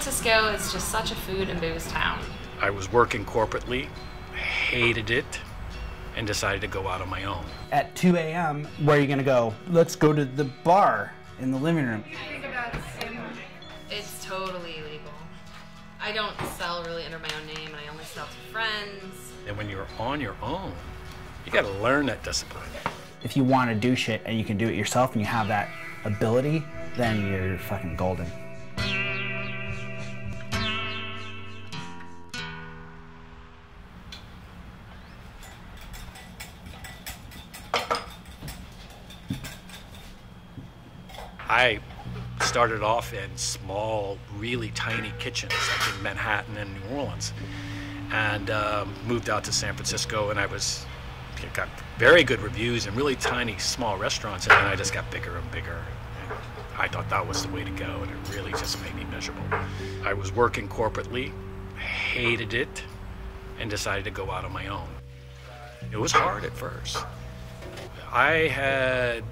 Francisco is just such a food and booze town. I was working corporately, hated it, and decided to go out on my own. At 2 a.m., where are you gonna go? Let's go to the bar in the living room. It's totally illegal. I don't sell really under my own name, and I only sell to friends. And when you're on your own, you gotta learn that discipline. If you want to do shit and you can do it yourself and you have that ability, then you're fucking golden. I started off in small, really tiny kitchens, like in Manhattan and New Orleans, and moved out to San Francisco, and I got very good reviews in really tiny, small restaurants, and then I just got bigger and bigger. And I thought that was the way to go, and it really just made me miserable. I was working corporately, hated it, and decided to go out on my own. It was hard at first. I had,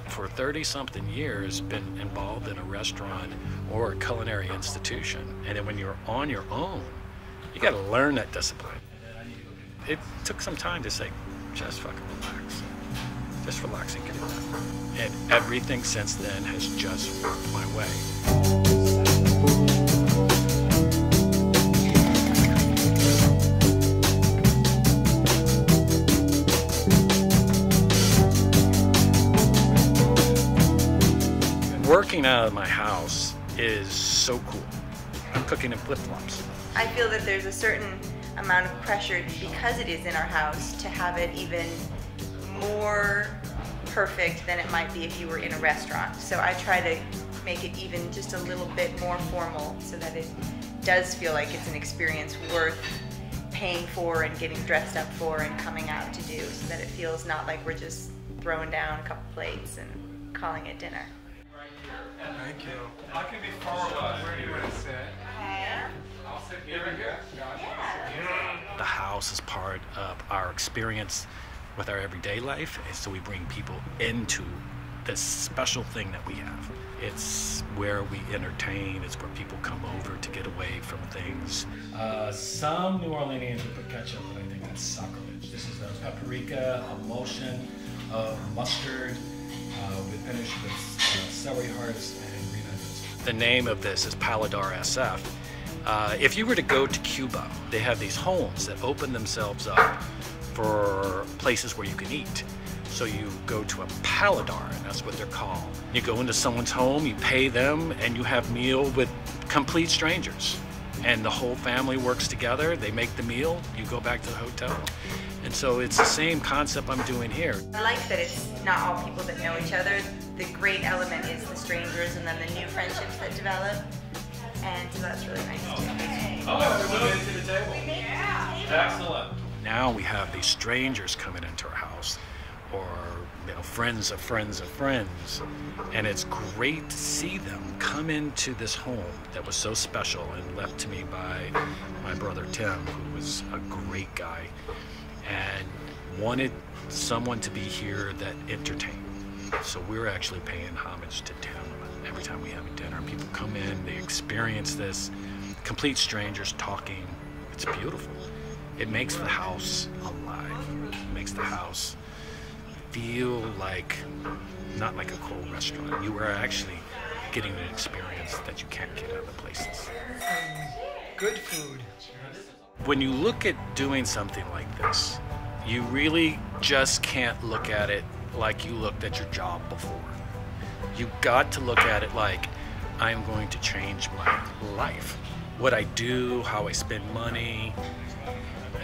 for 30-something years, been involved in a restaurant or a culinary institution. And then when you're on your own, you gotta learn that discipline. It took some time to say, just fucking relax. Just relax and get it done. And everything since then has just worked my way. Working out of my house is so cool. I'm cooking in flip-flops. I feel that there's a certain amount of pressure because it is in our house to have it even more perfect than it might be if you were in a restaurant. So I try to make it even just a little bit more formal so that it does feel like it's an experience worth paying for and getting dressed up for and coming out to do, so that it feels not like we're just throwing down a couple plates and calling it dinner. Thank you. I can be forward. Where do you want to sit? I'll sit here. The house is part of our experience with our everyday life, and so we bring people into this special thing that we have. It's where we entertain, it's where people come over to get away from things. Some New Orleanians would put ketchup, but I think that's sacrilege. This is a paprika, emulsion of mustard, we finish with celery hearts and green onions. The name of this is Paladar SF. If you were to go to Cuba, they have these homes that open themselves up for places where you can eat. So you go to a paladar, and that's what they're called. You go into someone's home, you pay them, and you have meal with complete strangers. And the whole family works together, they make the meal, you go back to the hotel. And so it's the same concept I'm doing here. I like that it's not all people that know each other. The great element is the strangers and then the new friendships that develop. And so that's really nice too. Oh, we made it to the table. Excellent. Now we have these strangers coming into our house, or friends of friends of friends, and it's great to see them come into this home that was so special and left to me by my brother Tim, who was a great guy and wanted someone to be here that entertained. So we're actually paying homage to Tim every time we have a dinner. People come in, they experience this, complete strangers talking. It's beautiful. It makes the house alive. It makes the house feel like, not like a cold restaurant. You are actually getting an experience that you can't get other places. Good food. When you look at doing something like this, you really just can't look at it like you looked at your job before. You got to look at it like, I'm going to change my life. What I do, how I spend money,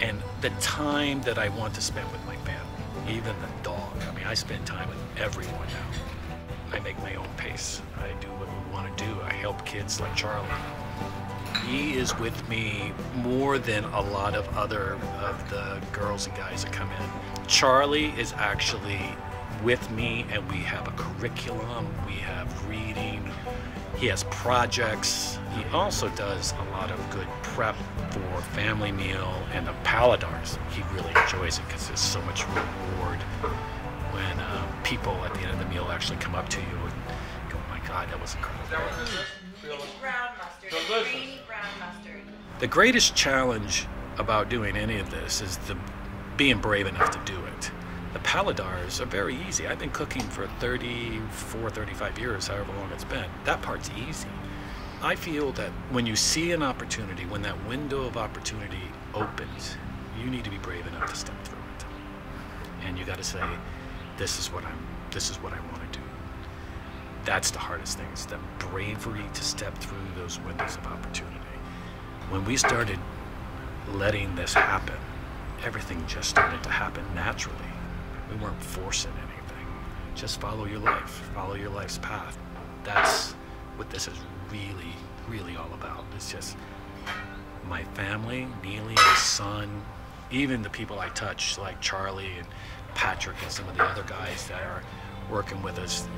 and the time that I want to spend with my family, even the dog. I mean, I spend time with everyone now. I make my own pace. I do what we want to do. I help kids like Charlie. He is with me more than a lot of other of the girls and guys that come in. Charlie is actually with me, and we have a curriculum, we have reading, he has projects. He also does a lot of good prep for family meal and the Paladars. He really enjoys it because there's so much reward when people at the end of the meal actually come up to you and go, oh my God, that was incredible. It's brown mustard. Creamy brown mustard. The greatest challenge about doing any of this is being brave enough to do it. The Paladars are very easy. I've been cooking for 34, 35 years, however long it's been. That part's easy. I feel that when you see an opportunity, when that window of opportunity opens, you need to be brave enough to step through it. And you got to say, this is what I want to do. That's the hardest thing, is the bravery to step through those windows of opportunity. When we started letting this happen, everything just started to happen naturally. We weren't forcing anything. Just follow your life, follow your life's path. That's what this is really, really all about. It's just my family, Neely, my son, even the people I touch, like Charlie and Patrick and some of the other guys that are working with us.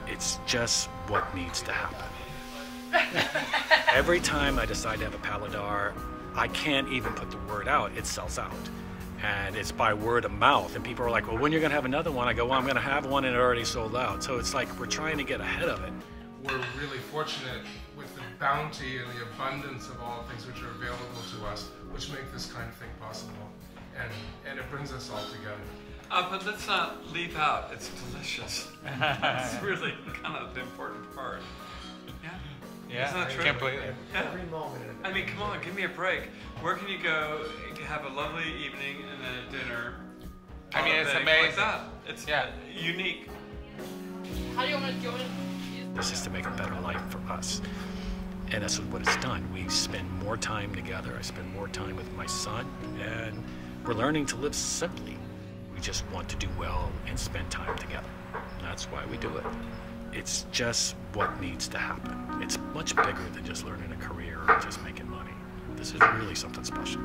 It's just what needs to happen. Every time I decide to have a Paladar, I can't even put the word out. It sells out. And it's by word of mouth. And people are like, well, when you're going to have another one? I go, well, I'm going to have one and it already sold out. So it's like we're trying to get ahead of it. We're really fortunate with the bounty and the abundance of all things which are available to us, which make this kind of thing possible. And it brings us all together. But let's not leave out, it's delicious. That's really kind of the important part. Yeah? Yeah, Isn't that true? completely. Yeah. I mean, come on, give me a break. Where can you go to have a lovely evening and then a dinner? I mean, it's Like amazing. that. It's unique. How do you want to do it? This is to make a better life for us. And that's what it's done. We spend more time together. I spend more time with my son. And we're learning to live simply. We just want to do well and spend time together. And that's why we do it. It's just what needs to happen. It's much bigger than just learning a career or just making money. This is really something special.